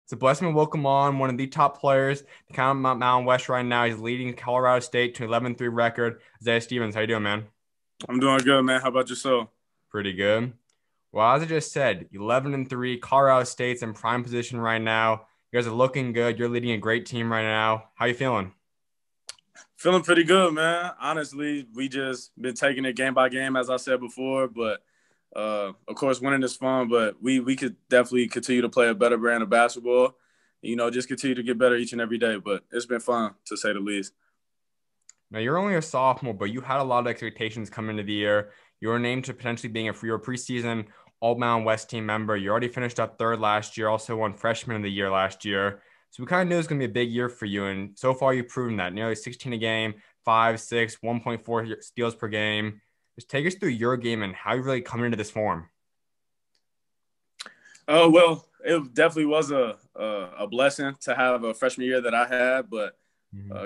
It's a blessing to welcome on one of the top players, the Count Mountain West right now. He's leading Colorado State to an 11-3 record. Isaiah Stevens, how you doing, man? I'm doing good, man. How about yourself? Pretty good. Well, as I just said, 11-3, Colorado State's in prime position right now. You guys are looking good. You're leading a great team right now. How you feeling? Feeling pretty good, man. Honestly, we just been taking it game by game, as I said before. But of course, winning is fun. But we could definitely continue to play a better brand of basketball. Just continue to get better each and every day. But it's been fun to say the least. Now, you're only a sophomore, but you had a lot of expectations coming into the year. You were named to potentially being your preseason All-Mountain West team member. You already finished up third last year, also won Freshman of the Year last year. So we kind of knew it was going to be a big year for you. And so far, you've proven that. Nearly 16 a game, 5, 6, 1.4 steals per game. Just take us through your game and how you really come into this form. Oh well, it definitely was a blessing to have a freshman year that I had, but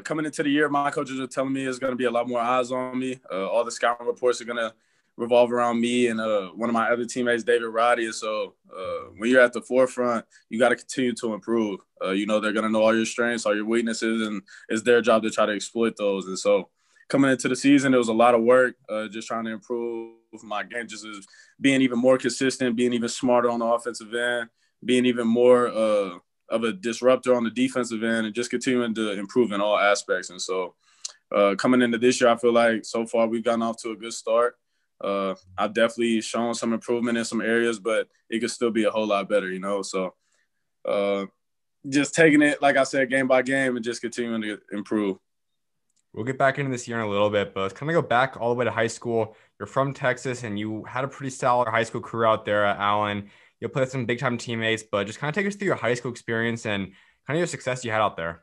coming into the year, my coaches are telling me there's going to be a lot more eyes on me. All the scouting reports are going to revolve around me and one of my other teammates, David Roddy. So when you're at the forefront, you got to continue to improve. They're going to know all your strengths, all your weaknesses, and it's their job to try to exploit those. And so coming into the season, it was a lot of work, just trying to improve my game, just as being even more consistent, being even smarter on the offensive end, being even more of a disruptor on the defensive end, and just continuing to improve in all aspects. And so coming into this year, I feel like so far we've gotten off to a good start. I've definitely shown some improvement in some areas, but it could still be a whole lot better. So just taking it, like I said, game by game and just continuing to improve. We'll get back into this year in a little bit, but let's kind of go back all the way to high school. You're from Texas, and you had a pretty stellar high school career out there at Allen. You'll play with some big-time teammates, but just kind of take us through your high school experience and kind of your success you had out there.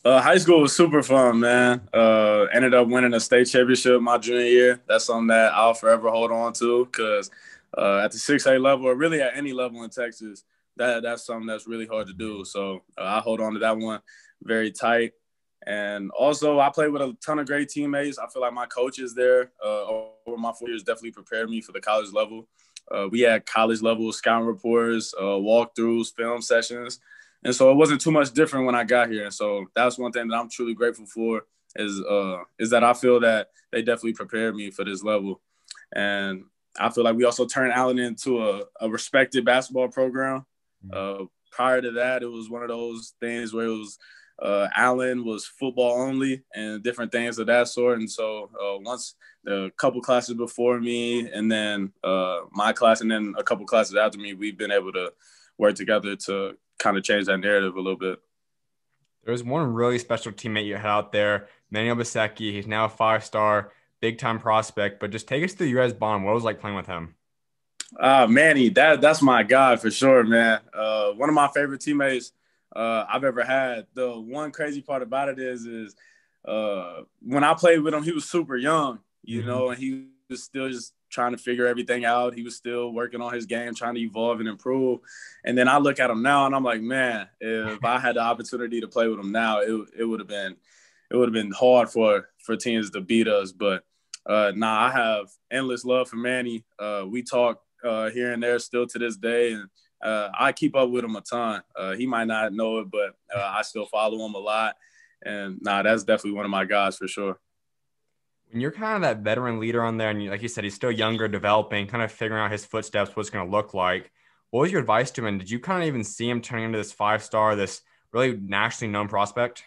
High school was super fun, man. Ended up winning a state championship my junior year. That's something that I'll forever hold on to because at the 6A level, or really at any level in Texas, that's something that's really hard to do. So I hold on to that one very tight. And also, I played with a ton of great teammates. I feel like my coaches there over my 4 years definitely prepared me for the college level. We had college level scouting reports, walkthroughs, film sessions. And so it wasn't too much different when I got here. And so that's one thing that I'm truly grateful for is that I feel that they definitely prepared me for this level. And I feel like we also turned Allen into a respected basketball program. Prior to that, it was one of those things where it was Allen was football only and different things of that sort. And so once the couple classes before me and then my class and then a couple classes after me, we've been able to work together to kind of change that narrative a little bit. There's one really special teammate you had out there, Manny Obaseki. He's now a five-star, big-time prospect, but just take us through your guys' bond. What was it like playing with him? Manny, that's my guy for sure, man. One of my favorite teammates I've ever had. The one crazy part about it is when I played with him, he was super young, and he was still just trying to figure everything out. He was still working on his game, trying to evolve and improve. And then I look at him now, and I'm like, man, if I had the opportunity to play with him now, it would have been hard for teams to beat us. But I have endless love for Manny. We talk here and there still to this day, and I keep up with him a ton. He might not know it, but I still follow him a lot. And that's definitely one of my guys for sure. When you're kind of that veteran leader on there, and like you said, he's still younger, developing, kind of figuring out his footsteps, what's going to look like. What was your advice to him? And did you kind of even see him turning into this five-star, this really nationally known prospect?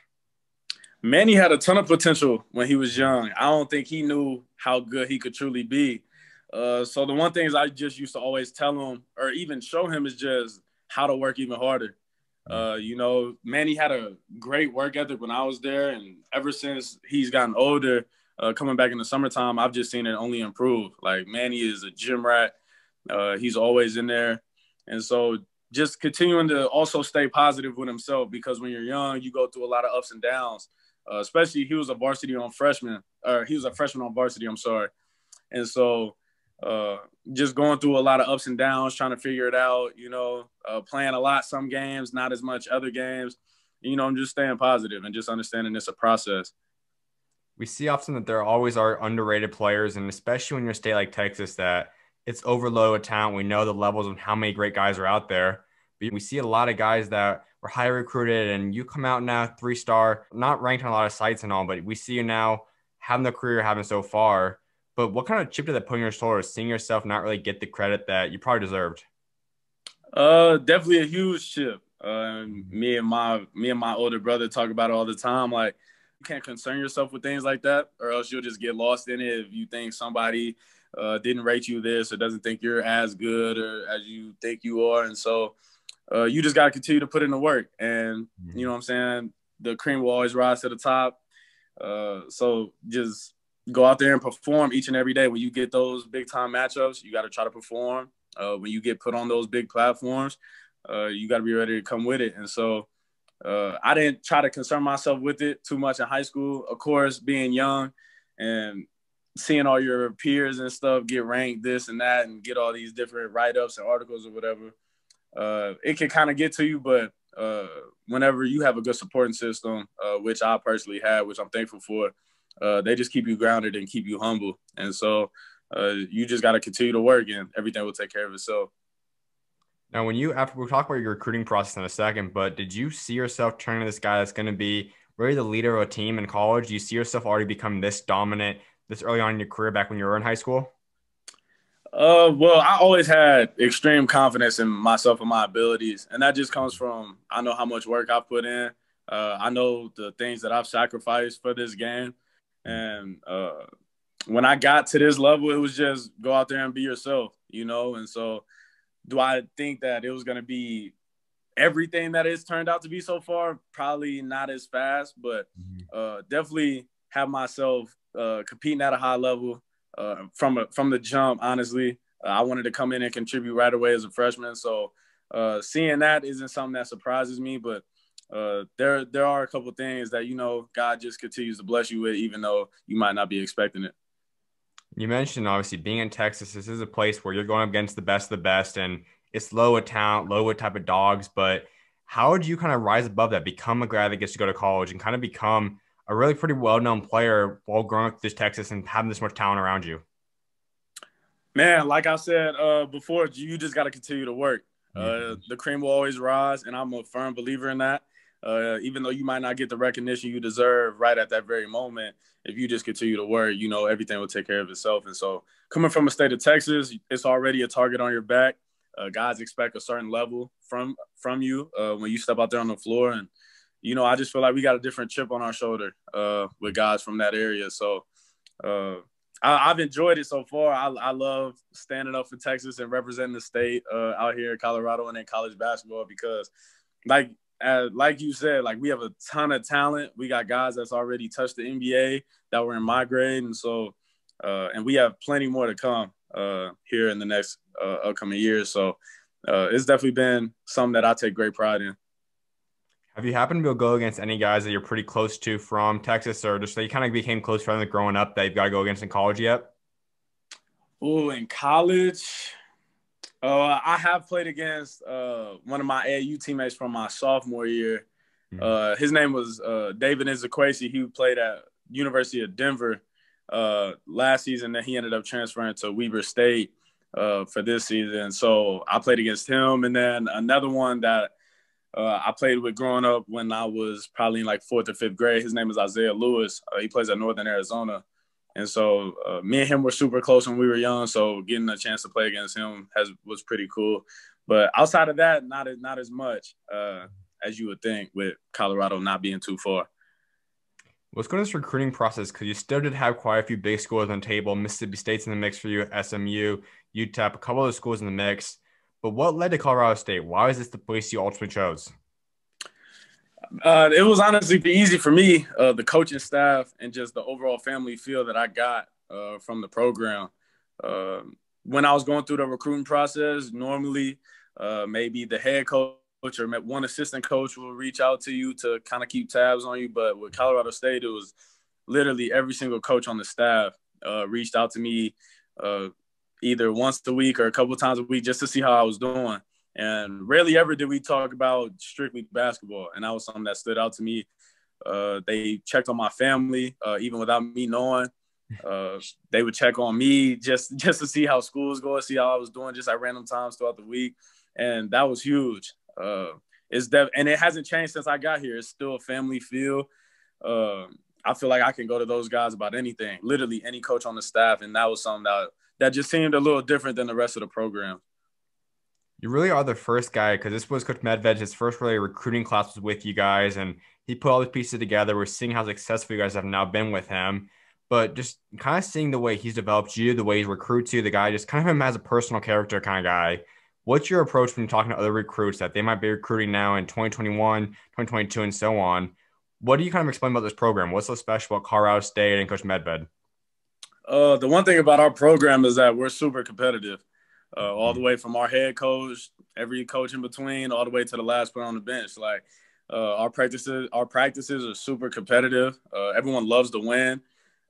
Manny had a ton of potential when he was young. I don't think he knew how good he could truly be. So the one thing is I just used to always tell him or even show him is just how to work even harder. Manny had a great work ethic when I was there. And ever since he's gotten older, coming back in the summertime, I've just seen it only improve. Like Manny is a gym rat. He's always in there. And so just continuing to also stay positive with himself because when you're young, you go through a lot of ups and downs. Especially he was a freshman on varsity, I'm sorry. And so just going through a lot of ups and downs, trying to figure it out, playing a lot some games, not as much other games. I'm just staying positive and just understanding it's a process. We see often that there always are underrated players, and especially when you're a state like Texas, that it's overloaded with talent. We know the levels of how many great guys are out there. But We see a lot of guys that were high recruited, and you come out now 3-star, not ranked on a lot of sites and all, but we see you now having the career you're having so far. But what kind of chip did that put on your shoulders, seeing yourself not really get the credit that you probably deserved? Definitely a huge chip. Me and my older brother talk about it all the time. Like, you can't concern yourself with things like that, or else you'll just get lost in it if you think somebody didn't rate you this or doesn't think you're as good or as you think you are. And so you just got to continue to put in the work. And you know what I'm saying? The cream will always rise to the top. So just go out there and perform each and every day. When you get those big time matchups, you got to try to perform. When you get put on those big platforms, you got to be ready to come with it. And so I didn't try to concern myself with it too much in high school. Of course, being young and seeing all your peers and stuff get ranked this and that and get all these different write-ups and articles or whatever, it can kind of get to you. But whenever you have a good supporting system, which I personally had, which I'm thankful for, they just keep you grounded and keep you humble. And so you just got to continue to work and everything will take care of itself. Now, after we'll talk about your recruiting process in a second, but did you see yourself turning this guy that's going to be really the leader of a team in college? Do you see yourself already become this dominant this early on in your career back when you were in high school? Well, I always had extreme confidence in myself and my abilities, and that just comes from I know how much work I've put in. I know the things that I've sacrificed for this game, and when I got to this level, it was just go out there and be yourself, you know. And so, do I think that it was going to be everything that it's turned out to be so far? Probably not as fast, but definitely have myself competing at a high level. From the jump, honestly, I wanted to come in and contribute right away as a freshman. So seeing that isn't something that surprises me, but there are a couple of things that, you know, God just continues to bless you with, even though you might not be expecting it. You mentioned, obviously, being in Texas, this is a place where you're going up against the best of the best, and it's low with talent, low with type of dogs. But how would you kind of rise above that, become a guy that gets to go to college and kind of become a really pretty well-known player while growing up this Texas and having this much talent around you? Man, like I said before, you just got to continue to work. The cream will always rise, and I'm a firm believer in that. Even though you might not get the recognition you deserve right at that very moment, if you just continue to work, you know, everything will take care of itself. And so coming from a state of Texas, it's already a target on your back. Guys expect a certain level from you when you step out there on the floor. And, you know, I just feel like we got a different chip on our shoulder with guys from that area. So I've enjoyed it so far. I love standing up for Texas and representing the state out here in Colorado and in college basketball because, like you said, like we have a ton of talent. We got guys that's already touched the NBA that were in my grade. And so, and we have plenty more to come here in the next upcoming years. So it's definitely been something that I take great pride in. Have you happened to go against any guys that you're pretty close to from Texas, or just that you kind of became close friends growing up that you've got to go against in college yet? Oh, in college, I have played against one of my AAU teammates from my sophomore year. His name was David Nzekwesi. He played at University of Denver last season. Then he ended up transferring to Weber State for this season. So I played against him. And then another one that I played with growing up when I was probably in like 4th or 5th grade. His name is Isaiah Lewis. He plays at Northern Arizona. And so me and him were super close when we were young. So getting a chance to play against him was pretty cool. But outside of that, not as much as you would think with Colorado not being too far. Let's go to this recruiting process because you still did have quite a few big schools on the table. Mississippi State's in the mix for you, SMU, UTEP, a couple of schools in the mix. But what led to Colorado State? Why is this the place you ultimately chose? It was honestly easy for me, the coaching staff and just the overall family feel that I got from the program. When I was going through the recruiting process, normally maybe the head coach or one assistant coach will reach out to you to kind of keep tabs on you. But with Colorado State, it was literally every single coach on the staff reached out to me either once a week or a couple of times a week just to see how I was doing. And rarely ever did we talk about strictly basketball. And that was something that stood out to me. They checked on my family, even without me knowing. They would check on me just to see how school was going, see how I was doing just at random times throughout the week. And that was huge. And it hasn't changed since I got here. It's still a family feel. I feel like I can go to those guys about anything, literally any coach on the staff, and that was something that just seemed a little different than the rest of the program. You really are the first guy because this was Coach Medved. His first really recruiting class was with you guys, and he put all these pieces together. We're seeing how successful you guys have now been with him, but just kind of seeing the way he's developed you, the way he recruits you, the guy just kind of him as a personal character kind of guy. What's your approach when you're talking to other recruits that they might be recruiting now in 2021, 2022, and so on? What do you kind of explain about this program? What's so special about Colorado State and Coach Medved? The one thing about our program is that we're super competitive. All the way from our head coach, every coach in between, all the way to the last player on the bench. Like our practices are super competitive. Everyone loves to win,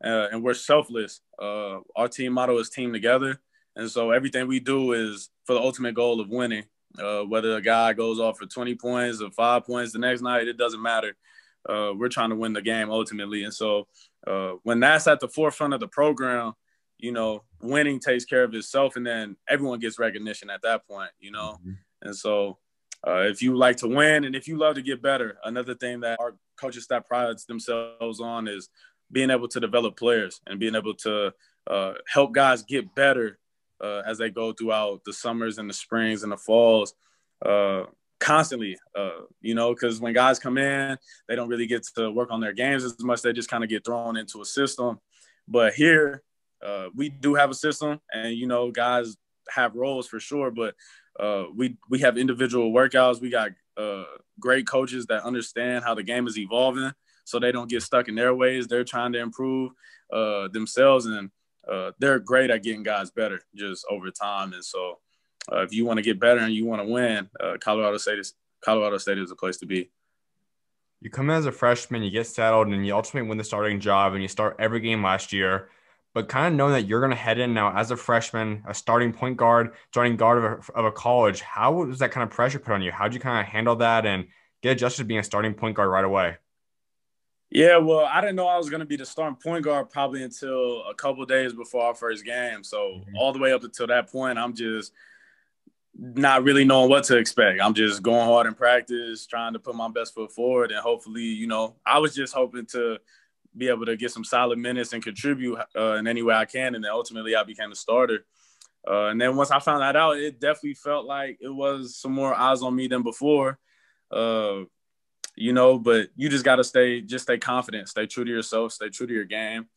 and we're selfless. Our team motto is "Team Together," and so everything we do is for the ultimate goal of winning. Whether a guy goes off for 20 points or 5 points the next night, it doesn't matter. We're trying to win the game ultimately, and so when that's at the forefront of the program, winning takes care of itself, and then everyone gets recognition at that point, Mm-hmm. And so if you like to win and if you love to get better, another thing that our coaching staff prides themselves on is being able to develop players and being able to help guys get better as they go throughout the summers and the springs and the falls constantly, because when guys come in, they don't really get to work on their games as much. They just kind of get thrown into a system. But here, we do have a system, and guys have roles for sure. But we have individual workouts. We got great coaches that understand how the game is evolving, so they don't get stuck in their ways. They're trying to improve themselves, and they're great at getting guys better just over time. And so, if you want to get better and you want to win, Colorado State is a place to be. You come in as a freshman, you get settled, and you ultimately win the starting job, and you start every game last year. But kind of knowing that you're going to head in now as a freshman, a starting point guard, starting guard of a college, how was that kind of pressure put on you? How did you kind of handle that and get adjusted to being a starting point guard right away? Yeah, well, I didn't know I was going to be the starting point guard probably until a couple of days before our first game. So all the way up until that point, I'm just not really knowing what to expect. I'm just going hard in practice, trying to put my best foot forward, and hopefully, I was just hoping to be able to get some solid minutes and contribute in any way I can. And then ultimately I became the starter. And then once I found that out, it definitely felt like it was some more eyes on me than before. But you just got to stay confident, stay true to yourself, stay true to your game.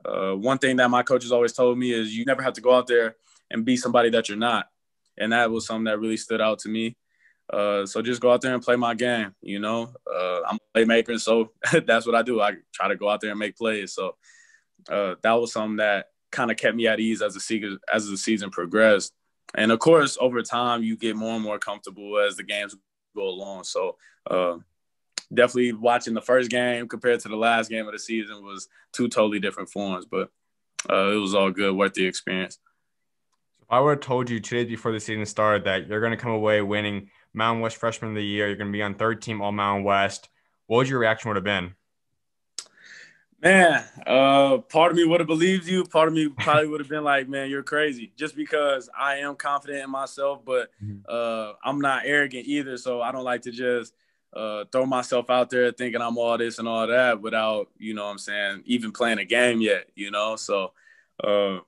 One thing that my coaches always told me is you never have to go out there and be somebody that you're not. And that was something that really stood out to me. So just go out there and play my game. I'm a playmaker, and so that's what I do. I try to go out there and make plays. So that was something that kind of kept me at ease as the season progressed. And of course, over time, you get more and more comfortable as the games go along. So definitely watching the first game compared to the last game of the season was two totally different forms, but it was all good, worth the experience. If I would have told you 2 days before the season started that you're going to come away winning Mountain West Freshman of the Year, you're going to be on third team All Mountain West, what would your reaction would have been? Man, part of me would have believed you. Part of me probably would have been like, man, you're crazy, just because I am confident in myself, but I'm not arrogant either. So I don't like to just throw myself out there thinking I'm all this and all that without, even playing a game yet, So,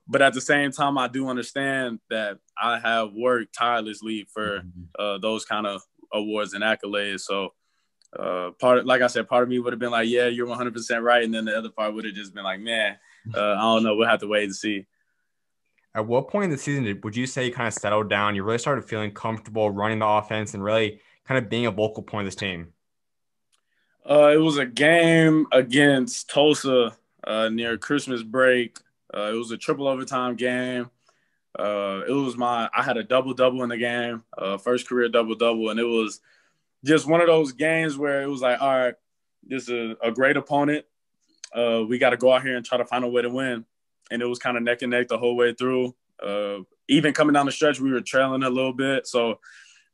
but at the same time, I do understand that I have worked tirelessly for those kind of awards and accolades. So, like I said, part of me would have been like, yeah, you're 100% right. And then the other part would have just been like, man, I don't know. We'll have to wait and see. At what point in the season would you say you kind of settled down? You really started feeling comfortable running the offense and really kind of being a vocal point of this team? It was a game against Tulsa near Christmas break. It was a triple overtime game. I had a double-double in the game, first career double-double. And it was just one of those games where it was like, all right, this is a great opponent. We got to go out here and try to find a way to win. And it was kind of neck and neck the whole way through. Even coming down the stretch, we were trailing a little bit. So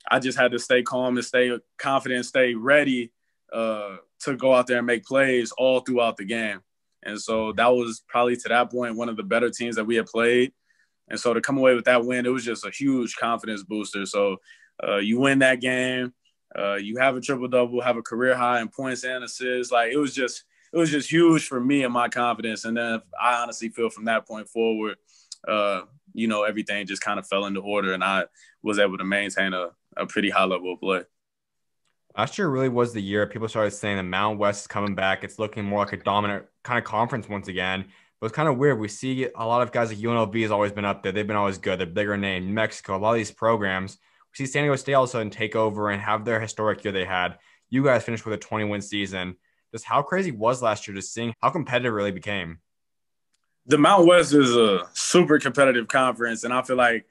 I just had to stay calm and stay confident, stay ready to go out there and make plays all throughout the game. And so that was probably to that point one of the better teams that we had played. And so to come away with that win, it was just a huge confidence booster. So you win that game. You have a triple double, have a career high in points and assists. Like it was just huge for me and my confidence. And then I honestly feel from that point forward, everything just kind of fell into order, and I was able to maintain a pretty high level of play. Last year really was the year people started saying the Mountain West is coming back. It's looking more like a dominant kind of conference once again. But it's kind of weird. We see a lot of guys like UNLV has always been up there. They've been always good. They're bigger name. New Mexico, a lot of these programs. We see San Diego State all of a sudden take over and have their historic year they had. You guys finished with a 20-win season. Just how crazy was last year just seeing how competitive it really became? The Mountain West is a super competitive conference, and I feel like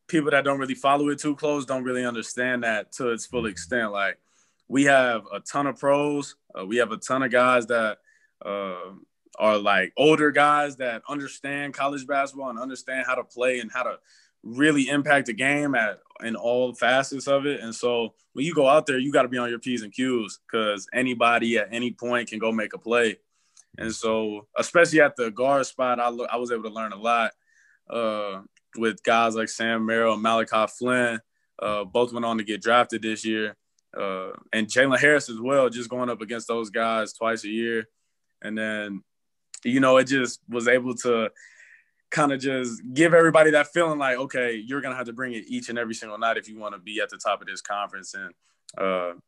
people that don't really follow it too close don't really understand that to its full extent. Like we have a ton of pros. We have a ton of guys that are like older guys that understand college basketball and understand how to play and how to really impact the game in all facets of it. And so when you go out there, you got to be on your P's and Q's because anybody at any point can go make a play. And so, especially at the guard spot, I was able to learn a lot with guys like Sam Merrill and Malachi Flynn. Both went on to get drafted this year. And Jalen Harris as well, just going up against those guys twice a year. And then, it just was able to kind of just give everybody that feeling like, okay, you're going to have to bring it each and every single night if you want to be at the top of this conference. And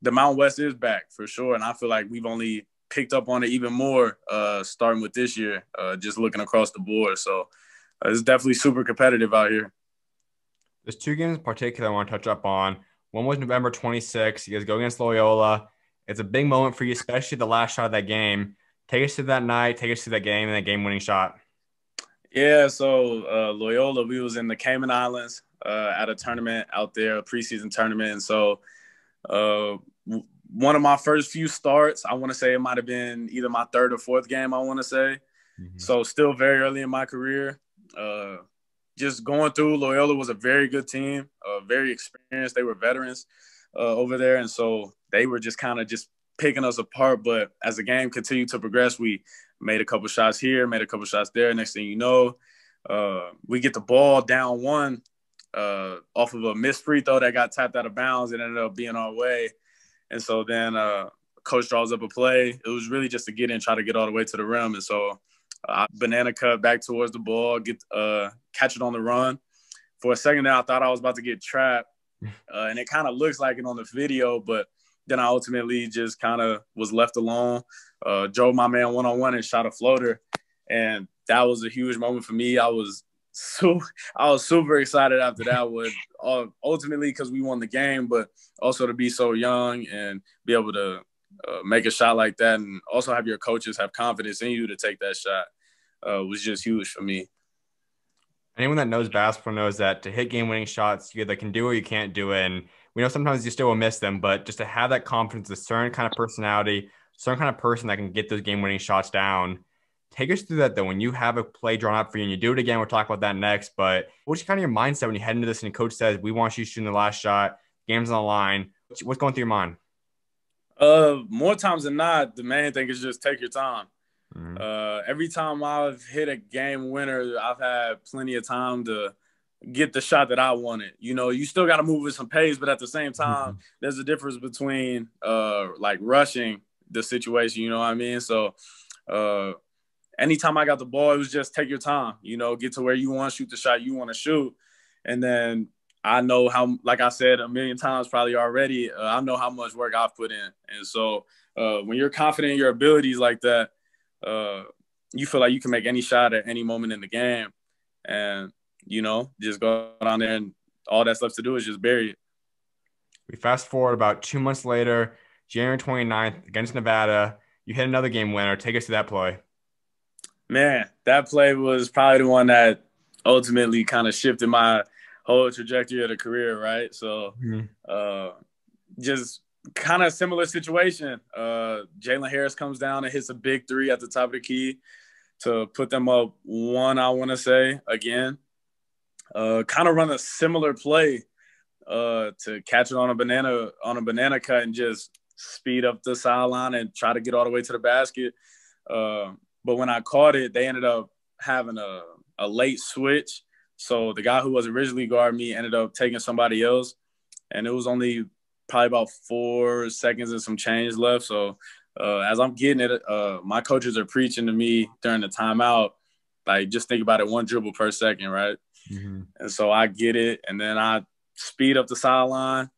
the Mountain West is back for sure. And I feel like we've only picked up on it even more starting with this year, just looking across the board. So it's definitely super competitive out here. There's two games in particular I want to touch up on. One was November 26th. You guys go against Loyola. It's a big moment for you, especially the last shot of that game. Take us to that night, take us to that game, and that game-winning shot. Yeah, so Loyola, we was in the Cayman Islands at a tournament out there, a preseason tournament. And so one of my first few starts, I want to say it might have been either my third or fourth game, I want to say. Mm-hmm. So still very early in my career. Just going through, Loyola was a very good team, very experienced. They were veterans over there. And so they were just kind of just picking us apart. But as the game continued to progress, we made a couple shots here, made a couple shots there. Next thing you know, we get the ball down one off of a missed free throw that got tapped out of bounds and ended up being our way. And so then coach draws up a play. It was really just to get in, try to get all the way to the rim. And so I banana cut back towards the ball, catch it on the run. For a second there, I thought I was about to get trapped. And it kind of looks like it on the video, but then I ultimately just kind of was left alone, drove my man one-on-one and shot a floater. And that was a huge moment for me. I was super excited after that one, ultimately because we won the game, but also to be so young and be able to make a shot like that and also have your coaches have confidence in you to take that shot was just huge for me. Anyone that knows basketball knows that to hit game-winning shots, you either can do it or you can't do it. And we know sometimes you still will miss them, but just to have that confidence, a certain kind of personality, certain kind of person that can get those game-winning shots down. Take us through that, though. When you have a play drawn up for you and you do it again, we'll talk about that next. But what's kind of your mindset when you head into this and the coach says, we want you shooting the last shot, game's on the line? What's going through your mind? More times than not, the main thing is just take your time. Mm-hmm. Every time I've hit a game winner, I've had plenty of time to get the shot that I wanted. You still got to move with some pace, but at the same time, there's a difference between like rushing the situation, you know what I mean? So anytime I got the ball, it was just take your time, get to where you want, shoot the shot you want to shoot. And then I know how, like I said a million times probably already, I know how much work I've put in. And so when you're confident in your abilities like that, you feel like you can make any shot at any moment in the game. And, just go down there and all that's left to do is just bury it. We fast forward about 2 months later, January 29th against Nevada. You hit another game winner. Take us to that play. Man, that play was probably the one that ultimately kind of shifted my whole trajectory of the career, right? So just kind of similar situation. Jalen Harris comes down and hits a big three at the top of the key to put them up one, I want to say, again. Kind of run a similar play to catch it on a banana cut and just speed up the sideline and try to get all the way to the basket. But when I caught it, they ended up having a late switch. So the guy who was originally guarding me ended up taking somebody else. And it was only probably about 4 seconds and some change left. So as I'm getting it, my coaches are preaching to me during the timeout, like, just think about it, 1 dribble per second, right? Mm-hmm. And so I get it, and then I speed up the sideline,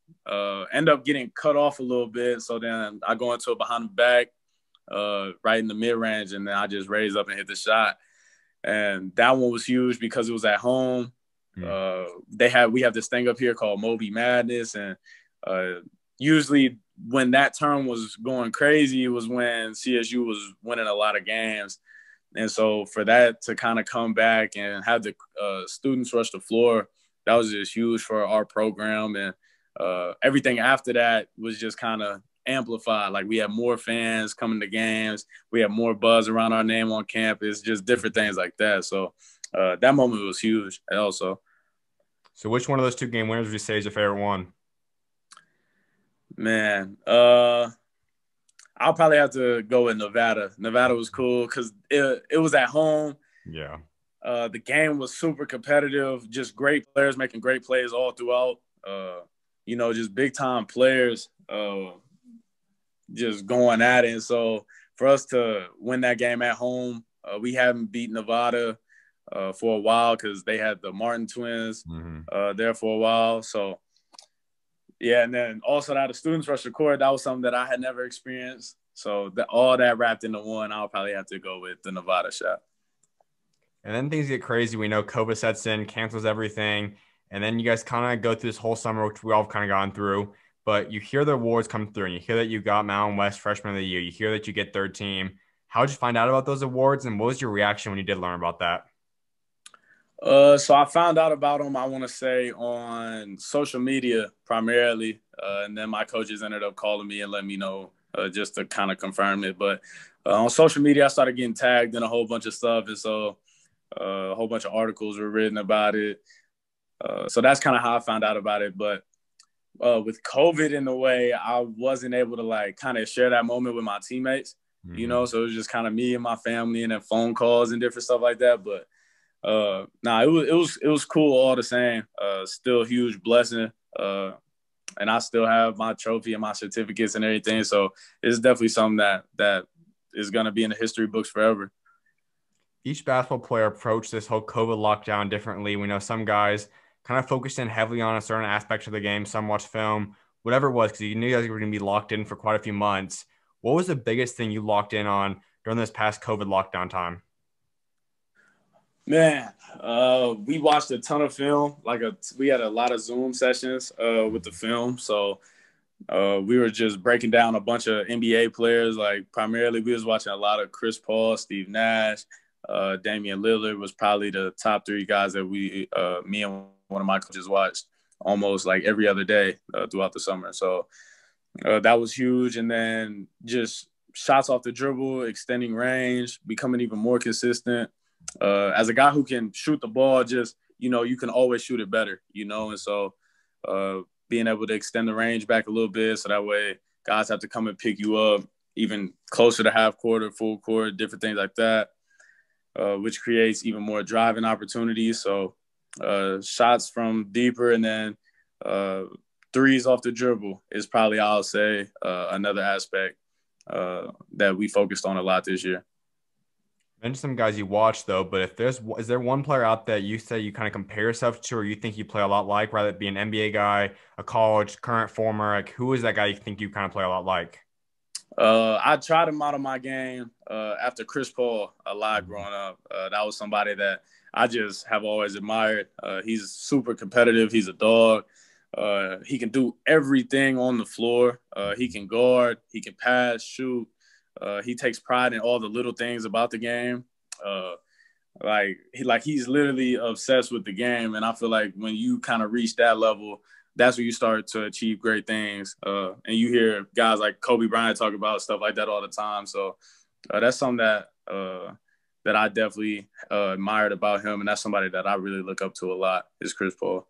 end up getting cut off a little bit. So then I go into it behind the back, right in the mid-range, and then I just raise up and hit the shot. And that one was huge because it was at home. We have this thing up here called Moby Madness, and usually when that term was going crazy, it was when CSU was winning a lot of games. And so for that to kind of come back and have the students rush the floor, that was just huge for our program. And everything after that was just kind of amplified. Like, we had more fans coming to games. We had more buzz around our name on campus, just different things like that. So that moment was huge also. So which one of those 2 game winners would you say is your favorite one? Man, I'll probably have to go with Nevada. Nevada was cool because it was at home. Yeah. The game was super competitive, just great players making great plays all throughout. Just big-time players just going at it. And so for us to win that game at home, we haven't beat Nevada for a while because they had the Martin twins there for a while. So, yeah, and then also that the students rush the court, that was something that I had never experienced. So all that wrapped into one, I'll probably have to go with the Nevada shot. And then things get crazy. We know COVID sets in, cancels everything. And then you guys kind of go through this whole summer, which we all kind of gone through. But you hear the awards come through, and you hear that you got Mountain West Freshman of the Year. You hear that you get 3rd team. How did you find out about those awards, and what was your reaction when you did learn about that? So I found out about them, I want to say, on social media primarily. And then my coaches ended up calling me and letting me know just to kind of confirm it. But on social media, I started getting tagged in a whole bunch of stuff. And so a whole bunch of articles were written about it. So that's kind of how I found out about it. But with COVID in the way, I wasn't able to like kind of share that moment with my teammates, so it was just kind of me and my family and then phone calls and different stuff like that. But it was cool all the same. Still a huge blessing. And I still have my trophy and my certificates and everything. So it's definitely something that is going to be in the history books forever. Each basketball player approached this whole COVID lockdown differently. We know some guys kind of focused in heavily on a certain aspect of the game. Some watched film, whatever it was, because you knew you guys were going to be locked in for quite a few months. What was the biggest thing you locked in on during this past COVID lockdown time? Man, we watched a ton of film. We had a lot of Zoom sessions with the film. So we were just breaking down a bunch of NBA players. Like, primarily, we was watching a lot of Chris Paul, Steve Nash, Damian Lillard was probably the top 3 guys that me and one of my coaches watched almost like every other day throughout the summer. So that was huge. And then just shots off the dribble, extending range, becoming even more consistent. As a guy who can shoot the ball, you can always shoot it better, and so being able to extend the range back a little bit so that way guys have to come and pick you up even closer to half court or full court, different things like that, which creates even more driving opportunities. So shots from deeper and then threes off the dribble is probably, I'll say, another aspect that we focused on a lot this year. Mention some guys you watch though, but is there one player out there you say you kind of compare yourself to, or you think you play a lot like, rather it be an NBA guy, a college, current, former, like who is that guy you think you kind of play a lot like? I tried to model my game after Chris Paul a lot growing up. That was somebody that I just have always admired. He's super competitive. He's a dog. He can do everything on the floor. He can guard. He can pass, shoot. He takes pride in all the little things about the game. He's literally obsessed with the game. And I feel like when you kind of reach that level, that's when you start to achieve great things. And you hear guys like Kobe Bryant talk about stuff like that all the time. So that's something that I definitely admired about him. And that's somebody that I really look up to a lot is Chris Paul.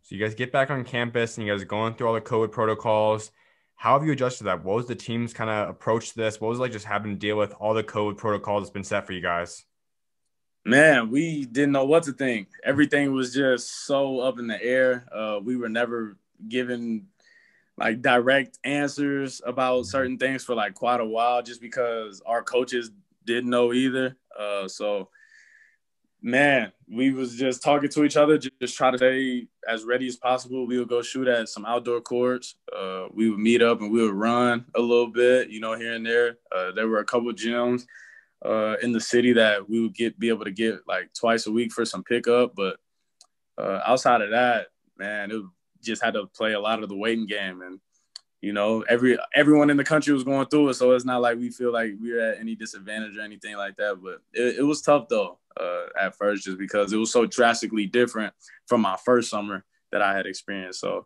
So you guys get back on campus and you guys are going through all the COVID protocols. How have you adjusted to that? What was the team's kind of approach to this? What was it like just having to deal with all the COVID protocols that's been set for you guys? Man, we didn't know what to think. Everything was just so up in the air. We were never given like direct answers about certain things for like quite a while, just because our coaches didn't know either. So man, we was just talking to each other, just try to stay as ready as possible. We would go shoot at some outdoor courts. We would meet up and we would run a little bit, here and there. There were a couple of gyms in the city that we would be able to get like twice a week for some pickup. But outside of that, man, it just had to play a lot of the waiting game. And everyone in the country was going through it, so it's not like we feel like we're at any disadvantage or anything like that. But it was tough though at first, just because it was so drastically different from my first summer that I had experienced. So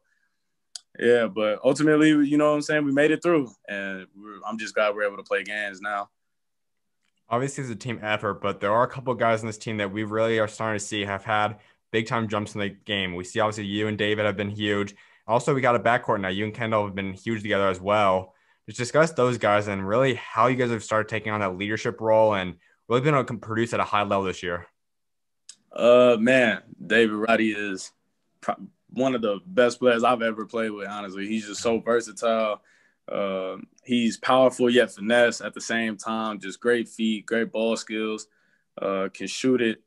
yeah, but ultimately, you know what I'm saying, we made it through, and I'm just glad we're able to play games now. Obviously, it's a team effort, but there are a couple of guys on this team that we really are starting to see have had big time jumps in the game. We see obviously you and David have been huge. Also, we got a backcourt now. You and Kendall have been huge together as well. Just discuss those guys and really how you guys have started taking on that leadership role and really been able to produce at a high level this year. Man, David Roddy is one of the best players I've ever played with, honestly. He's just so versatile. He's powerful yet finesse at the same time. Just great feet, great ball skills. Can shoot it.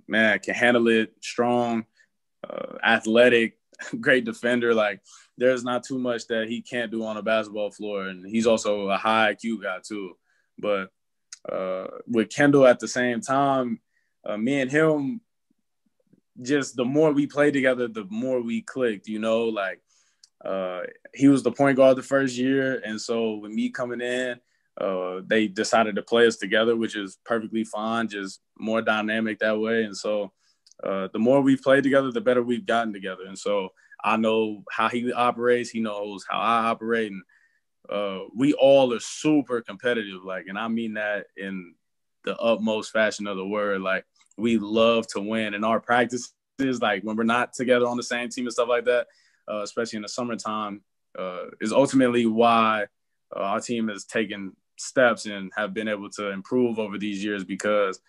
Man, can handle it. Strong, athletic, great defender. Like, there's not too much that he can't do on a basketball floor. And he's also a high IQ guy too. But with Kendall at the same time, me and him, just the more we played together, the more we clicked, like he was the point guard the first year. And so with me coming in, they decided to play us together, which is perfectly fine, just more dynamic that way. And so the more we've played together, the better we've gotten together. And so I know how he operates. He knows how I operate. And we all are super competitive. Like, and I mean that in the utmost fashion of the word. Like, we love to win. And our practices, like when we're not together on the same team and stuff like that, especially in the summertime, is ultimately why our team has taken steps and have been able to improve over these years, because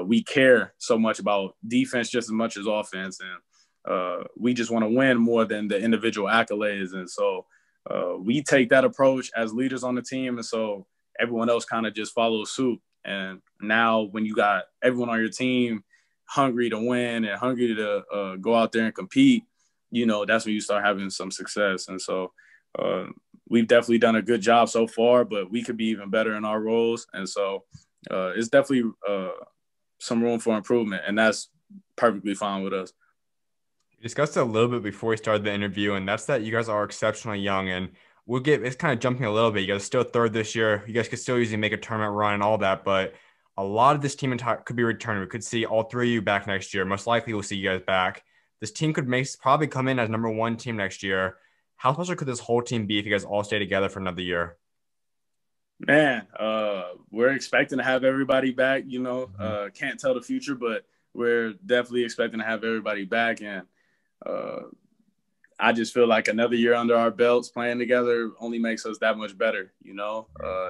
we care so much about defense just as much as offense. And we just want to win more than the individual accolades. And so we take that approach as leaders on the team. And so everyone else kind of just follows suit. And now when you got everyone on your team hungry to win and hungry to go out there and compete, that's when you start having some success. And so we've definitely done a good job so far, but we could be even better in our roles. And so it's definitely some room for improvement, and that's perfectly fine with us. We discussed it a little bit before we started the interview, and that's that you guys are exceptionally young, and it's kind of jumping a little bit. You guys are still third this year. You guys could still easily make a tournament run and all that, but a lot of this team could be returning. We could see all three of you back next year. Most likely we'll see you guys back. This team could probably come in as number one team next year. How special could this whole team be if you guys all stay together for another year? Man, we're expecting to have everybody back. Can't tell the future, but we're definitely expecting to have everybody back. And I just feel like another year under our belts playing together only makes us that much better.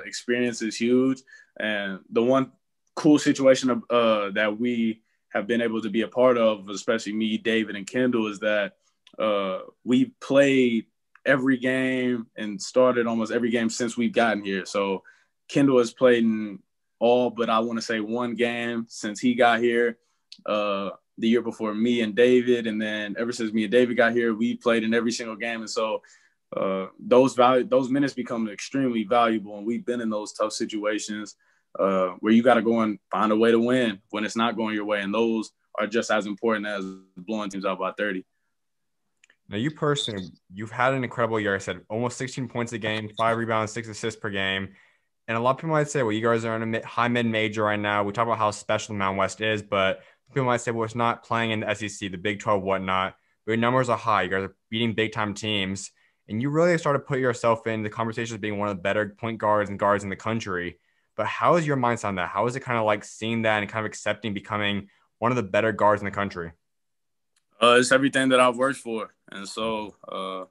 Experience is huge. And the one cool situation that we have been able to be a part of, especially me, David, and Kendall, is that we played every game and started almost every game since we've gotten here. So Kendall has played in all but I want to say one game since he got here. The year before me and David, and then ever since me and David got here, we played in every single game. And so those minutes become extremely valuable, and we've been in those tough situations where you got to go and find a way to win when it's not going your way, and those are just as important as blowing teams out by 30. Now, you personally, you've had an incredible year. I said almost 16 points a game, 5 rebounds, 6 assists per game. And a lot of people might say, well, you guys are in a high mid major right now. We talk about how special Mountain West is, but people might say, well, it's not playing in the SEC, the Big 12, whatnot. But your numbers are high. You guys are beating big time teams. And you really started to put yourself in the conversation of being one of the better point guards and guards in the country. But how is your mindset on that? How is it kind of like seeing that and kind of accepting becoming one of the better guards in the country? It's everything that I've worked for. And so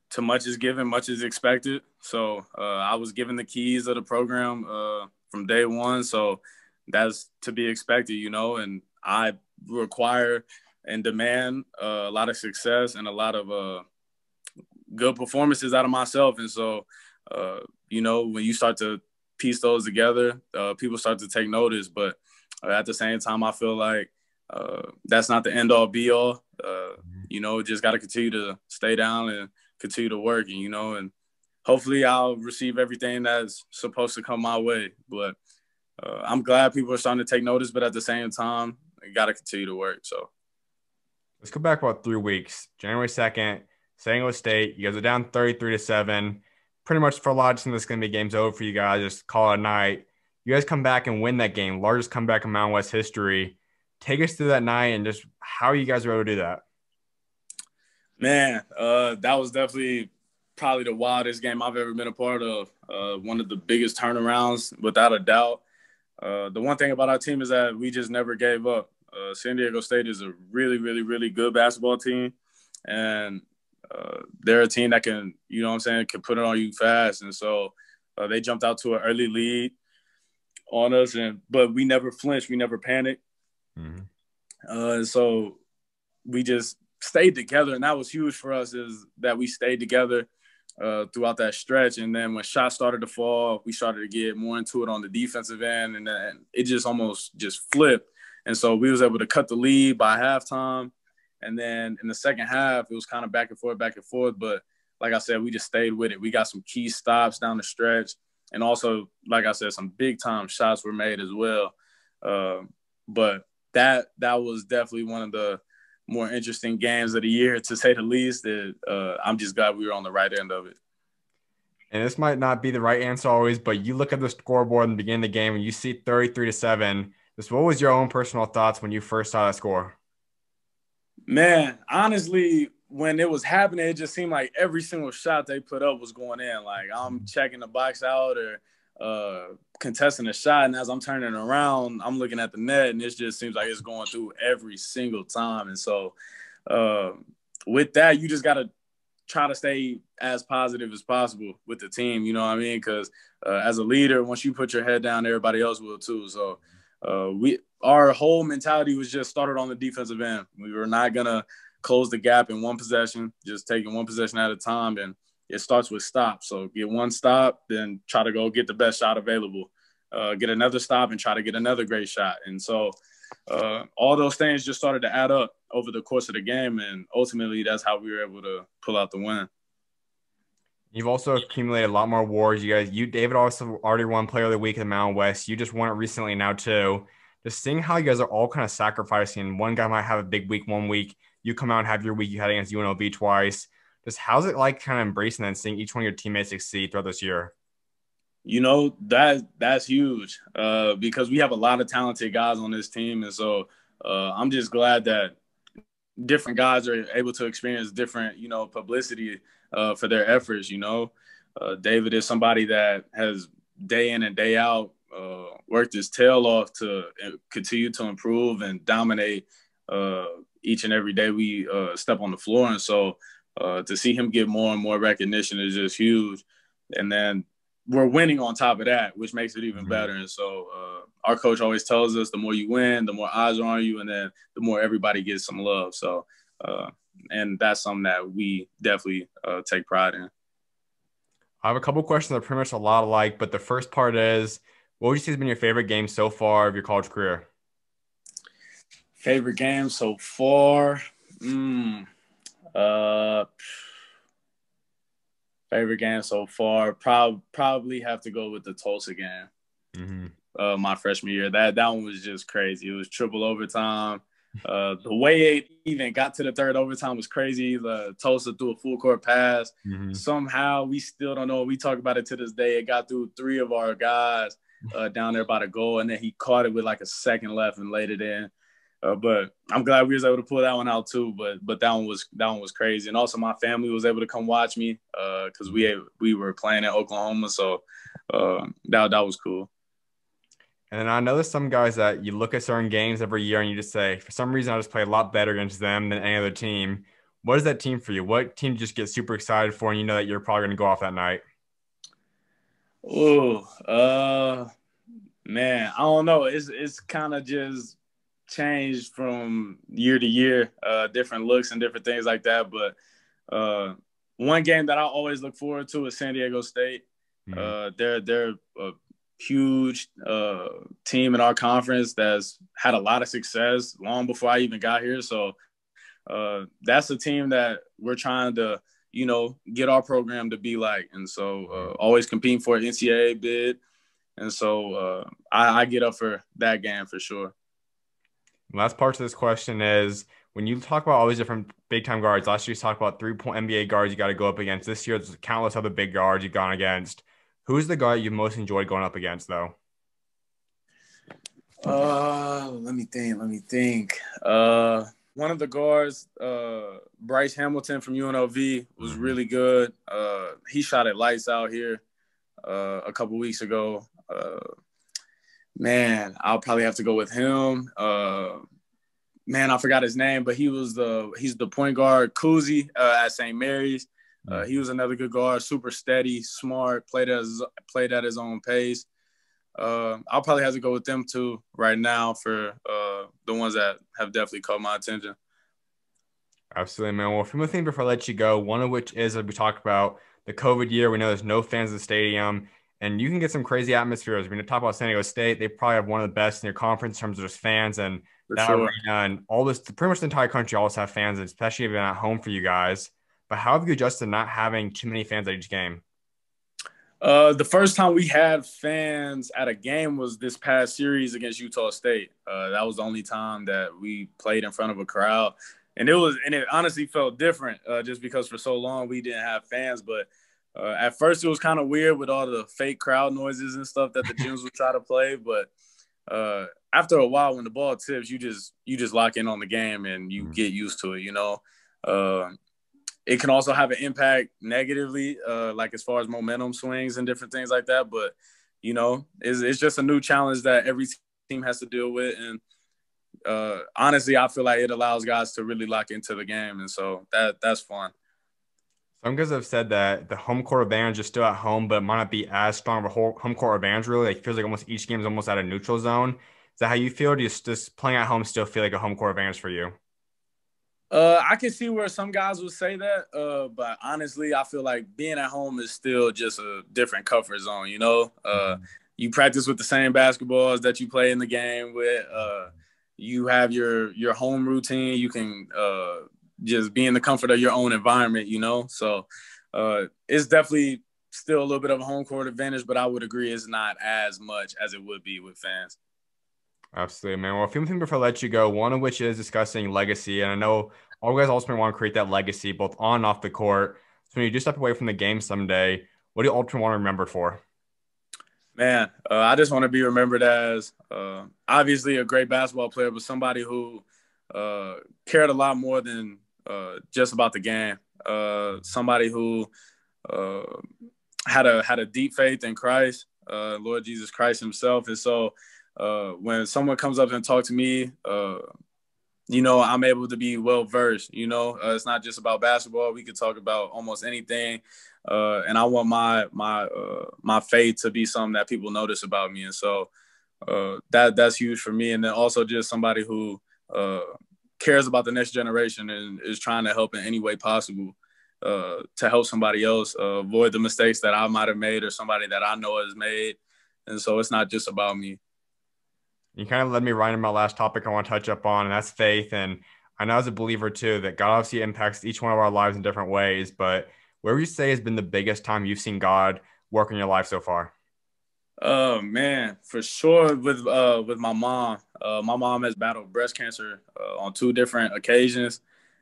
too much is given, much is expected. So I was given the keys of the program from day one. So that's to be expected, and I require and demand a lot of success and a lot of good performances out of myself. And so, when you start to piece those together, people start to take notice. But at the same time, I feel like that's not the end all be all. Just got to continue to stay down and continue to work, and hopefully I'll receive everything that's supposed to come my way. But I'm glad people are starting to take notice, but at the same time, you got to continue to work. So let's go back about 3 weeks. January 2nd, San Diego State. You guys are down 33-7. Pretty much for a lot of teams, it's going to be game's over for you guys. Just call it a night. You guys come back and win that game. Largest comeback in Mountain West history. Take us through that night and just how you guys were able to do that. Man, that was definitely probably the wildest game I've ever been a part of. One of the biggest turnarounds, without a doubt. The one thing about our team is that we just never gave up. San Diego State is a really, really, really good basketball team. And they're a team that can, can put it on you fast. And so they jumped out to an early lead on us, but we never flinched. We never panicked. Mm-hmm. So we just stayed together, and that was huge for us, is that we stayed together throughout that stretch. And then when shots started to fall, we started to get more into it on the defensive end, and then it just almost just flipped. And so we was able to cut the lead by halftime. And then in the second half, it was kind of back and forth. But like I said, we just stayed with it. We got some key stops down the stretch. And also, like I said, some big-time shots were made as well. But that was definitely one of the more interesting games of the year, to say the least. I'm just glad we were on the right end of it. And this might not be the right answer always, but you look at the scoreboard in the beginning of the game and you see 33-7. What was your own personal thoughts when you first saw that score? Man, honestly, when it was happening, it just seemed like every single shot they put up was going in. Like, I'm checking the box out or contesting a shot, and as I'm turning around, I'm looking at the net, and it just seems like it's going through every single time. And so with that, you just got to try to stay as positive as possible with the team, you know what I mean? Because as a leader, once you put your head down, everybody else will too. So our whole mentality was just started on the defensive end. We were not going to close the gap in one possession, just taking one possession at a time. And it starts with stops. So get one stop, then try to go get the best shot available. Get another stop and try to get another great shot. And so all those things just started to add up over the course of the game. And ultimately, that's how we were able to pull out the win. You've also accumulated a lot more awards. David also already won Player of the Week in the Mountain West. You just won it recently now too. Just seeing how you guys are all kind of sacrificing. One guy might have a big week one week. You come out and have your week you had against UNLV twice. Just how's it like kind of embracing that and seeing each one of your teammates succeed throughout this year? That's huge because we have a lot of talented guys on this team. And so I'm just glad that different guys are able to experience different, publicity for their efforts. David is somebody that has day in and day out worked his tail off to continue to improve and dominate each and every day we step on the floor. And so to see him get more and more recognition is just huge. And then we're winning on top of that, which makes it even better. And so our coach always tells us the more you win, the more eyes are on you, and then the more everybody gets some love. So, and that's something that we definitely take pride in. I have a couple questions that are pretty much a lot alike, but the first part is, what would you say has been your favorite game so far of your college career? Favorite game so far? Favorite game so far, probably have to go with the Tulsa game. My freshman year. That one was just crazy. It was triple overtime. The way it even got to the third overtime was crazy. The Tulsa threw a full court pass. Somehow, we still don't know. We talk about it to this day. It got through three of our guys down there by the goal, and then he caught it with like a second left and laid it in. But I'm glad we was able to pull that one out too. But that one was crazy. And also my family was able to come watch me because we were playing in Oklahoma. So that was cool. And then I know there's some guys that you look at certain games every year and you just say, for some reason, I just play a lot better against them than any other team. What is that team for you? What team do you just get super excited for and you know that you're probably going to go off that night? Man, I don't know. It's kind of just changed from year to year, different looks and different things like that. But one game that I always look forward to is San Diego State. Mm. They're a huge team in our conference that's had a lot of success long before I even got here. So that's a team that we're trying to, get our program to be like. And so always competing for an NCAA bid. And so I get up for that game for sure. Last part to this question is when you talk about all these different big time guards, last year you talked about 3-point NBA guards you got to go up against. This year, there's countless other big guards you've gone against. Who's the guy you most enjoyed going up against, though? Let me think. One of the guards, Bryce Hamilton from UNLV, was really good. He shot it lights out here a couple weeks ago. Man, I'll probably have to go with him. Man, I forgot his name, but he's the point guard, Kuzi, at St. Mary's. He was another good guard, super steady, smart, played at his own pace. I'll probably have to go with them two right now for the ones that have definitely caught my attention. Absolutely, man. Well, a few more things before I let you go, one of which is, as we talked about, the COVID year. We know there's no fans in the stadium, and you can get some crazy atmospheres. When you talk about San Diego State, they probably have one of the best in your conference in terms of just fans and For that sure. arena and all this. Pretty much the entire country always have fans, especially even at home for you guys. But how have you adjusted to not having too many fans at each game? The first time we had fans at a game was this past series against Utah State. That was the only time that we played in front of a crowd. And it honestly felt different just because for so long we didn't have fans. But at first it was kind of weird with all the fake crowd noises and stuff that the gyms would try to play. But after a while, when the ball tips, you just lock in on the game and you get used to it. It can also have an impact negatively, like as far as momentum swings and different things like that. But, it's just a new challenge that every team has to deal with. And honestly, I feel like it allows guys to really lock into the game. And so that's fun. Some guys have said that the home court advantage is still at home, but it might not be as strong of a home court advantage, really. Like, it feels like almost each game is almost at a neutral zone. Is that how you feel? Or do you just playing at home still feel like a home court advantage for you? I can see where some guys would say that, but honestly, I feel like being at home is still just a different comfort zone. You practice with the same basketballs that you play in the game with. You have your home routine. You can just be in the comfort of your own environment. So it's definitely still a little bit of a home court advantage, but I would agree it's not as much as it would be with fans. Absolutely, man. Well, a few things before I let you go, one of which is discussing legacy. And I know all guys ultimately want to create that legacy, both on and off the court. So when you do step away from the game someday, what do you ultimately want to remember for? Man, I just want to be remembered as obviously a great basketball player, but somebody who cared a lot more than just about the game. Somebody who had a deep faith in Christ, Lord Jesus Christ himself. And so when someone comes up and talks to me, I'm able to be well versed. It's not just about basketball. We could talk about almost anything, and I want my faith to be something that people notice about me. And so that's huge for me. And then also just somebody who cares about the next generation and is trying to help in any way possible to help somebody else avoid the mistakes that I might have made or somebody that I know has made. And so it's not just about me. You kind of led me right in my last topic I want to touch up on, and that's faith. And I know as a believer too, that God obviously impacts each one of our lives in different ways. But where would you say has been the biggest time you've seen God work in your life so far? Oh man, for sure with my mom. My mom has battled breast cancer on two different occasions.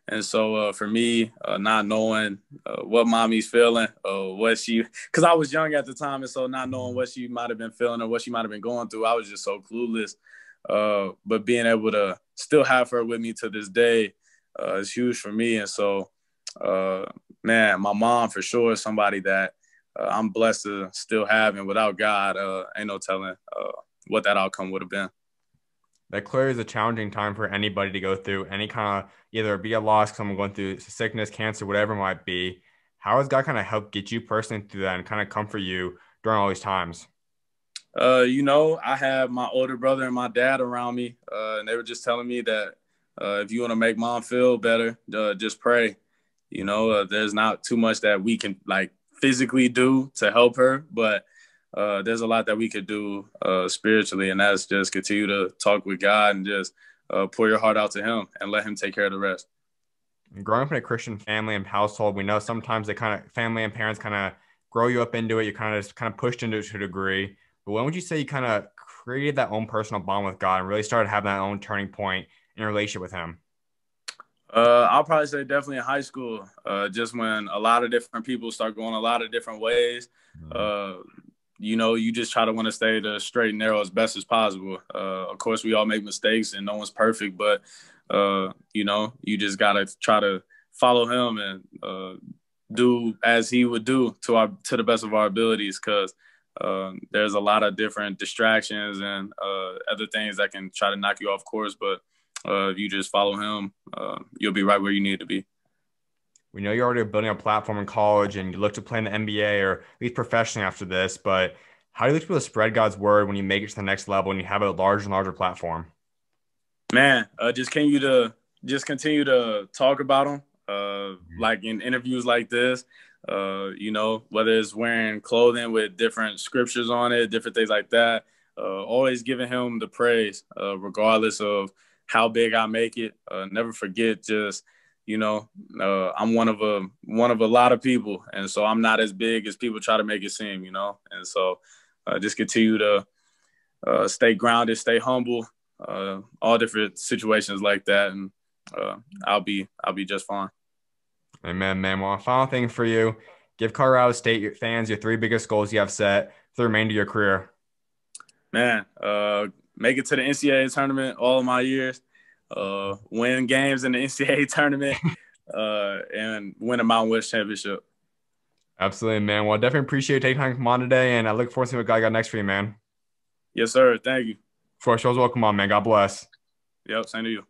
And so for me, not knowing what mommy's feeling, because I was young at the time, and so not knowing what she might have been feeling or what she might have been going through, I was just so clueless. But being able to still have her with me to this day is huge for me. And so, man, my mom for sure is somebody that I'm blessed to still have, and without God, ain't no telling what that outcome would have been. That clearly is a challenging time for anybody to go through any kind of either be a loss, someone going through sickness, cancer, whatever it might be. How has God kind of helped get you personally through that and kind of comfort you during all these times? I have my older brother and my dad around me, and they were just telling me that if you want to make mom feel better, just pray. There's not too much that we can like physically do to help her, but there's a lot that we could do spiritually, and that's just continue to talk with God and just pour your heart out to Him and let Him take care of the rest. Growing up in a Christian family and household, we know sometimes they kind of family and parents kind of grow you up into it. You kind of just kind of pushed into it to a degree. But when would you say you kind of created that own personal bond with God and really started having that own turning point in your relationship with Him? I'll probably say definitely in high school, just when a lot of different people start going a lot of different ways. Uh, you just try to want to stay the straight and narrow as best as possible. Of course, we all make mistakes and no one's perfect, but, you just got to try to follow him and do as he would do to the best of our abilities, because there's a lot of different distractions and other things that can try to knock you off course. But if you just follow him, you'll be right where you need to be. We know you're already building a platform in college and you look to play in the NBA or at least professionally after this, but how do you look to be able to spread God's word when you make it to the next level and you have a larger and larger platform? Man, just continue to talk about him, like in interviews like this. Whether it's wearing clothing with different scriptures on it, different things like that. Always giving him the praise, regardless of how big I make it. Never forget, just I'm one of a lot of people, and so I'm not as big as people try to make it seem. And so just continue to stay grounded, stay humble, all different situations like that, and I'll be just fine. Amen, man. Well, final thing for you, give Colorado State fans your three biggest goals you have set for the remainder of your career. Man, make it to the NCAA tournament all of my years, win games in the NCAA tournament, and win a Mountain West championship. Absolutely, man. Well, I definitely appreciate you taking time to come on today, and I look forward to seeing what God got next for you, man. Yes, sir. Thank you. For sure, welcome on, man. God bless. Yep, same to you.